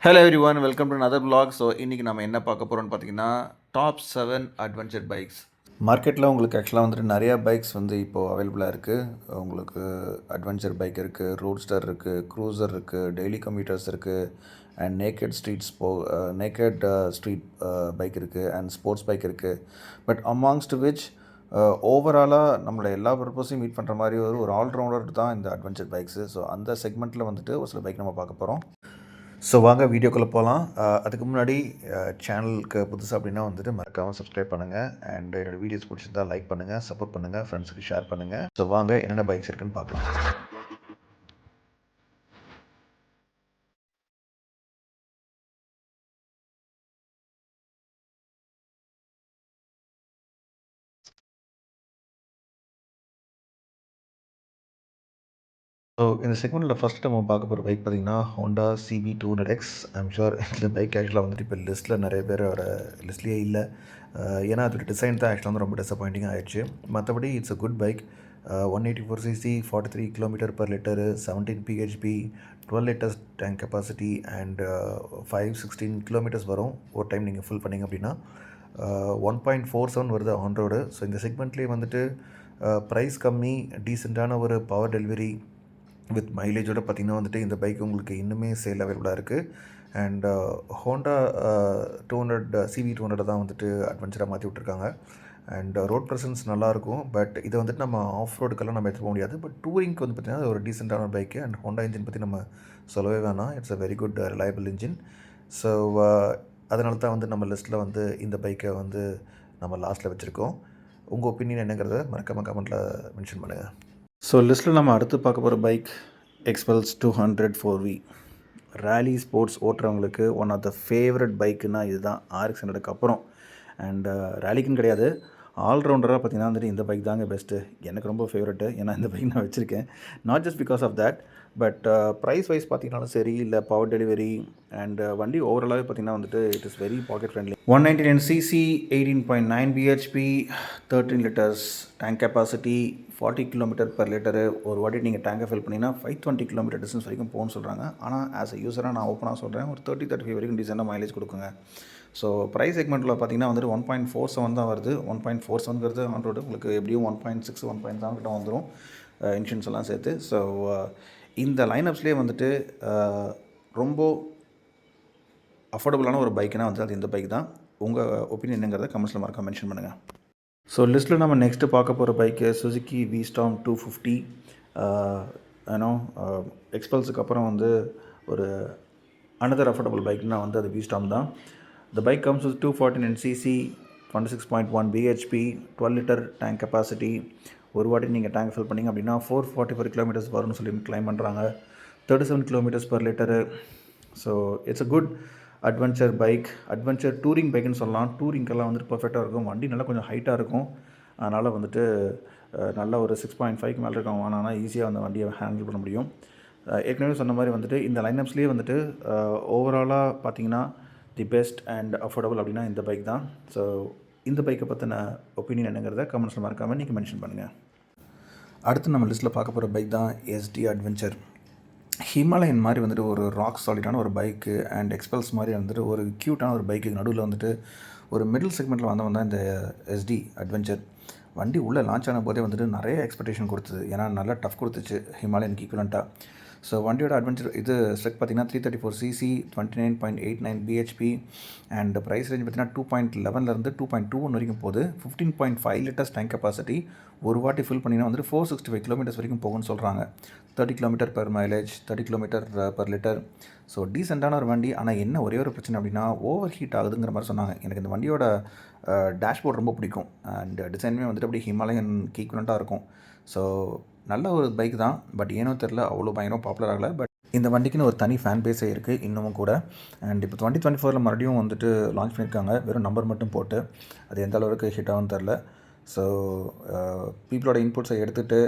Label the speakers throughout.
Speaker 1: Hello every one welcome to another vlog. So இன்றைக்கி நம்ம என்ன பார்க்க போகிறோம்னு பார்த்தீங்கன்னா டாப் 7 அட்வென்ச்சர் பைக்ஸ். மார்க்கெட்டில் உங்களுக்கு ஆக்சுவலாக வந்துட்டு நிறையா பைக்ஸ் வந்து இப்போது அவைலபிளாக இருக்குது. உங்களுக்கு அட்வென்ச்சர் பைக் இருக்குது, ரோட்ஸ்டர் இருக்குது, க்ரூசர் இருக்குது, டெய்லி கம்யூட்டர்ஸ் இருக்குது, அண்ட் நேக்கட் ஸ்ட்ரீட் பைக் இருக்குது, அண்ட் ஸ்போர்ட்ஸ் பைக் இருக்குது. பட் அமாங்ஸ்ட் விச் ஓவராலாக நம்மளோட எல்லா பர்பஸையும் மீட் பண்ணுற மாதிரி ஒரு ஆல்ரவுண்டர் தான் இந்த அட்வென்ச்சர் பைக்ஸு. ஸோ அந்த செக்மெண்ட்டில் வந்துட்டு ஒரு சில பைக் நம்ம பார்க்க போகிறோம். ஸோ வாங்க வீடியோக்குள்ளே போகலாம். அதுக்கு முன்னாடி சேனலுக்கு புதுசாக அப்படின்னா வந்துட்டு மறக்காமல் சப்ஸ்கிரைப் பண்ணுங்கள். அண்ட் என்னோடய வீடியோஸ் பிடிச்சிருந்தால் லைக் பண்ணுங்கள், சப்போர்ட் பண்ணுங்கள், ஃப்ரெண்ட்ஸுக்கு ஷேர் பண்ணுங்கள். ஸோ வாங்க என்னென்ன பைக்ஸ் இருக்குன்னு பார்க்கலாம். ஸோ இந்த செக்மெண்ட்டில் ஃபஸ்ட் நம்ம பார்க்க போகிற பைக் பார்த்திங்கன்னா Honda CB 200X. I'm sure இந்த பைக் ஆக்சுவலாக வந்துட்டு இப்போ லிஸ்ட்டில் நிறைய பேரோட லிஸ்ட்லேயே இல்லை. ஏன்னா அதோட டிசைன் தான் ஆக்சுவலாக வந்து ரொம்ப டிசப்பாயிண்டிங்காக ஆயிடுச்சு. மற்றபடி it's a good bike. 184cc, 43 km/L, 17 bhp, 12 liters tank capacity and 516 kilometres வரும் ஒரு டைம் நீங்கள் ஃபுல் பண்ணிங்க அப்படின்னா. 1.47 வருது ஆன் ரோடு. ஸோ இந்த செக்மெண்ட்லேயே வந்துட்டு ப்ரைஸ் கம்மி, டீசெண்டான ஒரு பவர் டெலிவரி வித் மைலேஜோடு பார்த்திங்கன்னா வந்துட்டு இந்த பைக் உங்களுக்கு இன்னுமே சேல் அவைலபிளாக இருக்குது. அண்ட் ஹோண்டா 200 CB 200 தான் வந்துட்டு அட்வென்ச்சராக மாற்றி விட்ருக்காங்க. அண்ட் ரோட் ப்ரெசன்ஸ் நல்லாயிருக்கும். பட் இதை வந்துட்டு நம்ம ஆஃப் ரோடுக்கெல்லாம் நம்ம எடுத்துக்க முடியாது. பட் டூரிங்க்கு வந்து பார்த்திங்கன்னா ஒரு டீசெண்டான பைக்கு. அண்ட் ஹோண்டா இன்ஜின் பற்றி நம்ம சொல்லவே வேணாம். It's a very good reliable engine. So அதனால தான் வந்து நம்ம லிஸ்ட்டில் வந்து இந்த பைக்கை வந்து நம்ம லாஸ்ட்டில் வச்சுருக்கோம். உங்கள் ஒப்பீனியன் என்னங்கிறத மறக்காமல் கமெண்ட்டில் மென்ஷன் பண்ணுங்கள். ஸோ லிஸ்ட்டில் நம்ம அடுத்து பார்க்க போகிற bike Xpulse 200 4V. Rally sports ஓட்டுறவங்களுக்கு ஒன் ஆஃப் த ஃபேவரட் பைக்குன்னா இதுதான் RX 100க்கு அப்புறம். அண்ட் ரேலிக்குன்னு கிடையாது, ஆல்ரவுண்டராக பார்த்திங்கன்னா வந்துட்டு இந்த பைக் தாங்க பெஸ்ட்டு. எனக்கு ரொம்ப ஃபேவரெட்டு. ஏன்னா இந்த பைக் நான் வச்சுருக்கேன். Not just because of that, but price wise பார்த்திங்கனாலும் சரி, இல்லை பவர் டெலிவரி அண்ட் வண்டி ஓவராலாகவே பார்த்திங்கன்னா வந்துட்டு it is very pocket friendly. 199cc, 18.9 bhp, 13 liters tank capacity, 40 km/L. ஒரு வாட்டி நீங்கள் டேங்கை ஃபில் பண்ணிங்கன்னா 520 km டிஸ்டன்ஸ் வரைக்கும் போகணும்னு சொல்கிறாங்க. ஆனால் ஆஸ் அ யூஸராக நான் ஓப்பனாக சொல்கிறேன், ஒரு 30-35 வரைக்கும் டீசெண்டாக மைலேஜ் கொடுக்குங்க. ஸோ ப்ரைஸ் செக்மெண்ட்டில் பார்த்திங்கன்னா வந்துட்டு 1.47 தான் வருது. 1.47ங்கிறது ஆன் ரோடு உங்களுக்கு எப்படியும் 1.6 1.7 கிட்ட வந்துடும், இன்சூரன்ஸ் எல்லாம் சேர்த்து. ஸோ இந்த லைனப்ஸ்லேயே வந்துட்டு ரொம்ப அஃபோர்டபுளான ஒரு பைக்குனால் வந்து அது இந்த பைக் தான். உங்கள் ஒப்பீனியன் என்னங்கிறத கமெண்ட்ஸில் மறக்காம மென்ஷன் பண்ணுங்கள். ஸோ லிஸ்ட்டில் நம்ம நெக்ஸ்ட்டு பார்க்க போகிற பைக்கு சுசுகி V-Storm 250. ஏன்னோ எக்ஸ்பல்ஸுக்கு அப்புறம் வந்து ஒரு அனதர் அஃபோர்டபுள் பைக்னால் வந்து அது V-Storm தான். த bike comes with 249cc, 26.1 bhp, 12 liter tank capacity. ஒரு வாட்டி நீங்கள் டேங்க் ஃபில் பண்ணிங்க அப்படின்னா 444 கிலோமீட்டர்ஸ் வரும்னு சொல்லி கிளைம் பண்ணுறாங்க. 37 km/L. So it's a good adventure bike, adventure touring பைக்குன்னு சொல்லலாம். டூரிங்கெல்லாம் வந்துட்டு பர்ஃபெக்டாக இருக்கும். வண்டி நல்லா கொஞ்சம் ஹைட்டாக இருக்கும். அதனால் வந்துட்டு நல்ல ஒரு 6.5க்கு மேலே இருக்கவங்க வாங்கினா ஈஸியாக அந்த வண்டியை ஹேண்டில் பண்ண முடியும். ஏற்கனவே சொன்ன மாதிரி வந்துட்டு இந்த லைனப்ஸ்லேயே வந்துட்டு ஓவராலாக பார்த்திங்கன்னா தி பெஸ்ட் அண்ட் அஃபோர்டபுள் அப்படின்னா இந்த பைக் தான். ஸோ இந்த பைக்கை பற்றின ஒப்பீனியன் என்னங்கிறத கமெண்ட்ஸில் மறக்காமல் நீங்கள் மென்ஷன் பண்ணுங்கள். அடுத்து நம்ம லிஸ்ட்டில் பார்க்க போகிற பைக் தான் SD அட்வென்ச்சர். ஹிமாலயன் மாதிரி வந்துட்டு ஒரு ராக் சாலிடான ஒரு பைக்கு அண்ட் எக்ஸ்பல்ஸ் மாதிரி வந்துட்டு ஒரு க்யூட்டான ஒரு பைக்கு நடுவில் வந்துட்டு ஒரு மிடில் செக்மெண்ட்டில் வந்தவன் தான் இந்த SD அட்வென்ச்சர். வண்டி உள்ளே லான்ச் ஆன போதே வந்துட்டு நிறைய எக்ஸ்பெக்டேஷன் கொடுத்தது. ஏன்னா நல்லா டஃப் கொடுத்துச்சு ஹிமாலயனுக்கு ஈக்குவலண்ட்டாக. ஸோ வண்டியோட அட்வென்ச்சர் இது ஸ்பெக் பார்த்திங்கன்னா 334cc, 29.89 bhp and price range பார்த்திங்கன்னா 2.11 2.21 வரைக்கும் போகுது. 15.5 liters டேங்க் கெப்பாசிட்டி. ஒரு வாட்டி ஃபில் பண்ணிங்கன்னா வந்துட்டு 465 கிலோமீட்டர்ஸ் வரைக்கும் போகும்னு சொல்கிறாங்க. 30 km/மைலேஜ், 30 km/L. ஸோ டீசெண்டான ஒரு வண்டி. ஆனால் என்ன ஒரே ஒரு பிரச்சனை அப்படின்னா ஓவர் ஹீட் ஆகுதுங்கிற மாதிரி சொன்னாங்க. எனக்கு இந்த வண்டியோட டேஷ்போர்ட் ரொம்ப பிடிக்கும். அண்ட் டிசைனுமே வந்துட்டு அப்படி ஹிமாலயன் ஈக்குவலண்ட்டாக இருக்கும். ஸோ நல்ல ஒரு பைக் தான். பட் ஏனோ தெரில அவ்வளோ பயங்கரம் பாப்புலர் ஆகலை. பட் இந்த வண்டிக்குன்னு ஒரு தனி ஃபேன் பேஸே இருக்குது இன்னமும் கூட. அண்ட் இப்போ 2024 மறுபடியும் வந்துட்டு லான்ச் பண்ணியிருக்காங்க, வெறும் நம்பர் மட்டும் போட்டு. அது எந்த அளவுக்கு ஹிட் ஆகும்னு தெரில. ஸோ பீப்புளோட இன்புட்ஸை எடுத்துகிட்டு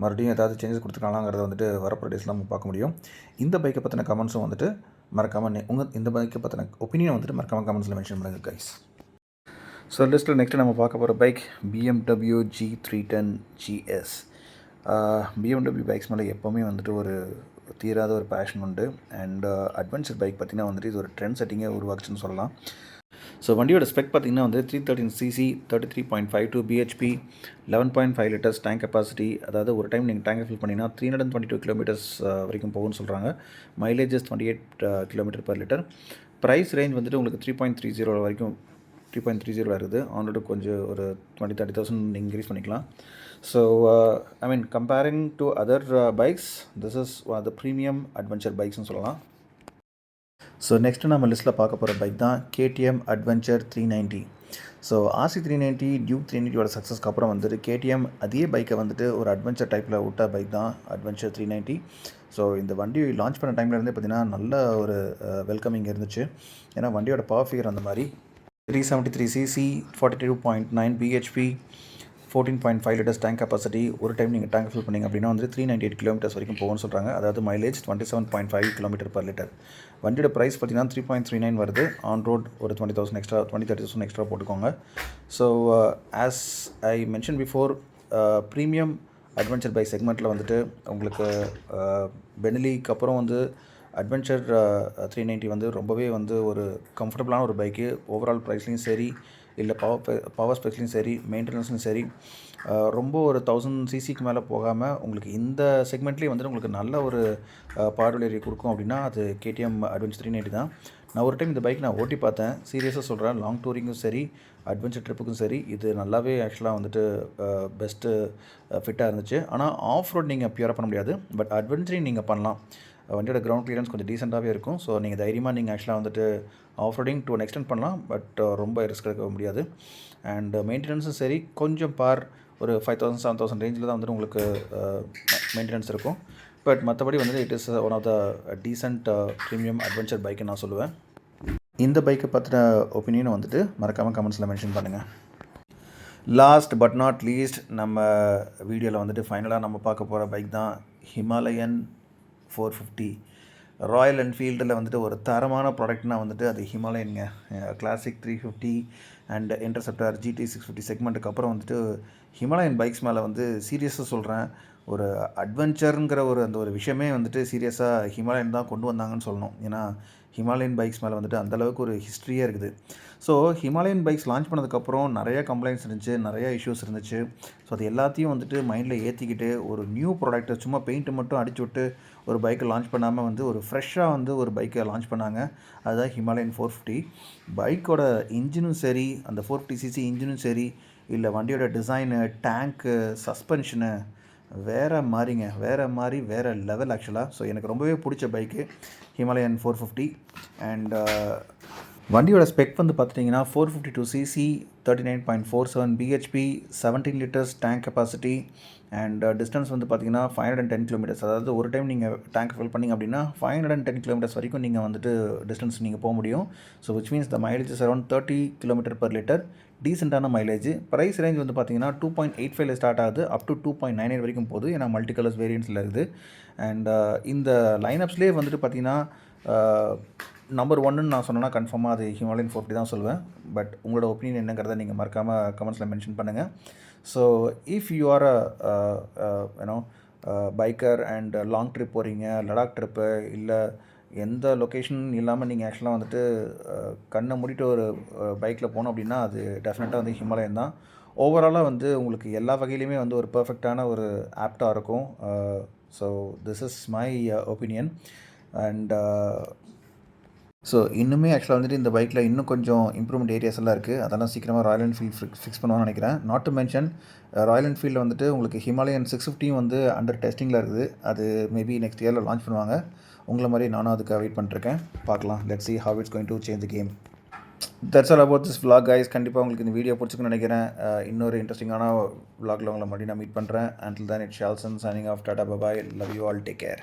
Speaker 1: மறுபடியும் ஏதாவது சேஞ்சஸ் கொடுத்துருக்காங்கங்கிறத வந்துட்டு வரப்போகிற டேஸில் நம்ம பார்க்க முடியும். இந்த பைக்கை பற்றின கமெண்ட்ஸும் வந்துட்டு மறக்காமல் உங்கள் இந்த பைக்கை பற்றின ஒப்பீனியன் வந்துட்டு மறக்காமல் கமெண்ட்ஸில் மென்ஷன் பண்ணுங்கள் கைஸ். ஸோ லிஸ்ட்டில் நெக்ஸ்ட்டு நம்ம பார்க்க போகிற bike BMW G310 GS. BMW bikes மேலே எப்போவுமே வந்துட்டு ஒரு தீராத ஒரு பேஷன் உண்டு. அண்ட் அட்வென்ச்சர் பைக் பார்த்திங்கன்னா வந்துட்டு இது ஒரு ட்ரெண்ட் செட்டிங்கே உருவாக்குச்சுன்னு சொல்லலாம். ஸோ வண்டியோட ஸ்பெக் பார்த்திங்கன்னா வந்து 313cc 33.52 bhp 11.5 litres tank capacity. அதாவது ஒரு டைம் நீங்கள் டேங்கை ஃபில் பண்ணிங்கன்னா 322 கிலோமீட்டர்ஸ் வரைக்கும் போகும்னு சொல்கிறாங்க. Mileages 28 kilometre per litre. Price range வந்துட்டு உங்களுக்கு 3.30 வரைக்கும் 3.30 இருக்குது. ஆன்ரோடு கொஞ்சம் ஒரு 20,000-30,000 நீங்கள் இன்க்ரீஸ் பண்ணிக்கலாம். So I mean comparing to other bikes this is the premium adventure பைக்ஸ்னு சொல்லலாம். ஸோ நெக்ஸ்ட்டு நம்ம லிஸ்ட்டில் பார்க்க போகிற பைக் தான் KTM adventure 390. So RC 390 Duke 390யோட சக்ஸஸ்க்கு அப்புறம் வந்துட்டு KTM அதே பைக்கை வந்துட்டு ஒரு அட்வென்ச்சர் டைப்பில் விட்ட பைக் தான் அட்வென்ச்சர் 390. ஸோ இந்த வண்டி லான்ச் பண்ண டைம்லேருந்தே பார்த்திங்கன்னா நல்ல ஒரு வெல்கமிங் இருந்துச்சு. ஏன்னா வண்டியோட பவர் ஃபிகர் அந்த மாதிரி 373cc 42.9 bhp 14.5 litres tank capacity. ஒரு டைம் நீங்கள் டேங்க் ஃபில் பண்ணிங்க அப்படின்னா வந்து 398 கிலோமீட்டர்ஸ் வரைக்கும் போகும்னு சொல்கிறாங்க. அதாவது மைலேஜ் 27.5 கிலோமீட்டர் பர் லிட்டர். வண்டியோட ப்ரைஸ் பார்த்தீங்கன்னா 3.39 வருது. ஆன் ரோட் ஒரு 20,000 எக்ஸ்ட்ரா 20,000-30,000 எக்ஸ்ட்ரா போட்டுக்கோங்க. So as I mention before, premium adventure bike செக்மெண்ட்டில் வந்துட்டு உங்களுக்கு பெனிலிக்கு அப்புறம் வந்து அட்வென்ச்சர் 390 வந்து ரொம்பவே வந்து ஒரு கம்ஃபர்டபுளான ஒரு பைக்கு. ஓவரால் ப்ரைஸ்லையும் சரி, இல்லை பவர் ஸ்பெக்ஸ்லையும் சரி, மெயின்டெனன்ஸ்லையும் சரி, ரொம்ப ஒரு 1000 சிசிக்கு மேலே போகாமல் உங்களுக்கு இந்த செக்மெண்ட்லேயே வந்துட்டு உங்களுக்கு நல்ல ஒரு பார்வலேரி கொடுக்கும் அப்படின்னா அது KTM அட்வென்ச்சர் 390 தான். நான் ஒரு டைம் இந்த பைக் நான் ஓட்டி பார்த்தேன். சீரியஸாக சொல்கிறேன், லாங் டூரிங்கும் சரி, அட்வென்ச்சர் ட்ரிப்புக்கும் சரி, இது நல்லாவே ஆக்சுவலாக வந்துட்டு பெஸ்ட்டு ஃபிட்டாக இருந்துச்சு. ஆனால் ஆஃப் ரோட் நீங்கள் பியூராக பண்ண முடியாது, பட் அட்வென்ச்சரிங் நீங்கள் பண்ணலாம். வண்டியோட கிரவுண்ட் கிளியரன்ஸ் கொஞ்சம் டீசெண்டாகவே இருக்கும். ஸோ நீங்கள் தைரியமாக நீங்கள் ஆக்சுவலாக வந்துட்டு ஆஃப் ரோடிங் டு எக்ஸ்டெண்ட் பண்ணலாம், பட் ரொம்ப ரிஸ்க் எடுக்க முடியாது. அண்ட் மெயின்டெனன்ஸும் சரி, கொஞ்சம் ஒரு 5,000-7,000 ரேஞ்சில் தான் வந்துட்டு உங்களுக்கு மெயின்டெனன்ஸ் இருக்கும். பட் மற்றபடி வந்துட்டு it is one of the decent premium adventure பைக்குன்னு நான் சொல்லுவேன். இந்த பைக்கை பற்றின ஒப்பீனியனை வந்துட்டு மறக்காமல் கமெண்ட்ஸில் மென்ஷன் பண்ணுங்கள். லாஸ்ட் பட் நாட் லீஸ்ட், நம்ம வீடியோவில் வந்துட்டு ஃபைனலாக நம்ம பார்க்க போகிற பைக் தான் ஹிமாலயன் 450. ராயல் என்ஃபீல்டில் வந்துட்டு ஒரு தரமான ப்ராடக்ட்னால் வந்துட்டு அது ஹிமாலயனுங்க. கிளாசிக் 350 அண்ட் இன்டர்செப்டர் GT 650 செக்மெண்ட்டுக்கு அப்புறம் வந்துட்டு ஹிமாலயன் பைக்ஸ் மேலே வந்து சீரியஸாக சொல்கிறேன், ஒரு அட்வென்ச்சருங்கிற அந்த ஒரு விஷயமே வந்துட்டு சீரியஸாக ஹிமாலயன் தான் கொண்டு வந்தாங்கன்னு சொல்லணும். ஏன்னா ஹிமாலயன் பைக்ஸ் மேலே வந்துட்டு அந்தளவுக்கு ஒரு ஹிஸ்ட்ரியே இருக்குது. ஸோ ஹிமாலயன் பைக்ஸ் லான்ச் பண்ணதுக்கப்புறம் நிறைய கம்ப்ளைண்ட்ஸ் இருந்துச்சு, நிறைய இஷ்யூஸ் இருந்துச்சு. ஸோ அது எல்லாத்தையும் வந்துட்டு மைண்டில் ஏற்றிக்கிட்டு ஒரு நியூ ப்ராடக்ட்டை சும்மா பெயிண்ட்டு மட்டும் அடிச்சு விட்டு ஒரு பைக்கை லான்ச் பண்ணாமல் வந்து ஒரு ஃப்ரெஷ்ஷாக வந்து ஒரு பைக்கை லான்ச் பண்ணாங்க. அதுதான் ஹிமாலயன் 450. பைக்கோட இன்ஜினும் சரி, அந்த 450cc இன்ஜினும் சரி, இல்லை வண்டியோட டிசைனு, டேங்க்கு, சஸ்பென்ஷனு வேறு மாதிரிங்க, வேறு லெவல் ஆக்சுவலாக. ஸோ எனக்கு ரொம்பவே பிடிச்ச பைக்கு ஹிமாலயன் 450. அண்ட் வண்டியோட ஸ்பெக் வந்து பார்த்துட்டிங்கன்னா 452cc 39.47 bhp 17 litres tank capacity. And distance வந்து பார்த்திங்கன்னா 510 கிலோமீட்டர்ஸ். அதாவது ஒரு டைம் நீங்கள் டேங்க் ஃபில் பண்ணிங்க அப்படின்னா 510 கிலோமீட்டர்ஸ் வரைக்கும் நீங்கள் வந்துட்டு டிஸ்டன்ஸ் நீங்கள் போக முடியும். So which means the mileage is around 30 kilometre per litre. டீசெண்டான மைலேஜ். ப்ரைஸ் ரேஞ்ச் வந்து பார்த்திங்கன்னா 2.85 ஸ்டார்ட் ஆகுது, அப் டு 2.98 வரைக்கும் போகுது. ஏன்னா மல்டி கலர்ஸ் வேரியன்ஸில் இருக்குது. அண்ட் இந்த லைனப்ஸ்லேயே வந்துட்டு பார்த்திங்கன்னா நம்பர் 1ன்னு நான் சொன்னேன்னா கன்ஃபார்மாக அது ஹிமாலயன் 450 தான் சொல்லுவேன். பட் உங்களோட ஒப்பீனியன் என்னங்கிறத நீங்கள் மறக்காமல் கமெண்ட்ஸில் மென்ஷன் பண்ணுங்கள். So if you are you know biker and long trip போகிறீங்க, லடாக் ட்ரிப்பு, இல்லை எந்த லொக்கேஷன் இல்லாமல் நீங்கள் ஆக்சுவலாக வந்துட்டு கண்ணை மூடிட்டு ஒரு பைக்கில் போனோம் அப்படின்னா அது டெஃபினட்டாக வந்து ஹிமாலயன் தான். ஓவராலாக வந்து உங்களுக்கு எல்லா வகையிலையுமே வந்து ஒரு பர்ஃபெக்டான ஒரு ஆப்டாக இருக்கும். So this is my opinion. And so இன்னுமே ஆக்சுவலாக வந்துட்டு இந்த பைக்கில் இன்னும் கொஞ்சம் இம்ப்ரூவ்மெண்ட் ஏரியாஸ் எல்லாம் இருக்குது. அதெல்லாம் சீக்கிரமாக ராயல் என்ஃபீல்ட் ஃபிக்ஸ் பண்ணுவான்னு நினைக்கிறேன். நாட் டு மென்ஷன், ராயல் என்ஃபீல்டில் வந்துட்டு உங்களுக்கு ஹிமாலயன் 650 வந்து அண்டர் டெஸ்டிங்கில் இருக்குது. அது மேபி நெக்ஸ்ட் இயரில் லான்ச் பண்ணுவாங்க. உங்களை மாதிரி நானும் அதுக்கு வெயிட் பண்ணிருக்கேன். பார்க்கலாம். Let's see how it's going to change the game. That's all about this vlog guys. கண்டிப்பாக உங்களுக்கு இந்த வீடியோ பிடிச்சிக்குன்னு நினைக்கிறேன். இன்னொரு இன்ட்ரெஸ்டிங்கான vlogல உங்களை மறுபடியும் நான் மீட் பண்ணுறேன். Until then, it's Shalson signing off. Tata, bye bye. Love you all. Take care.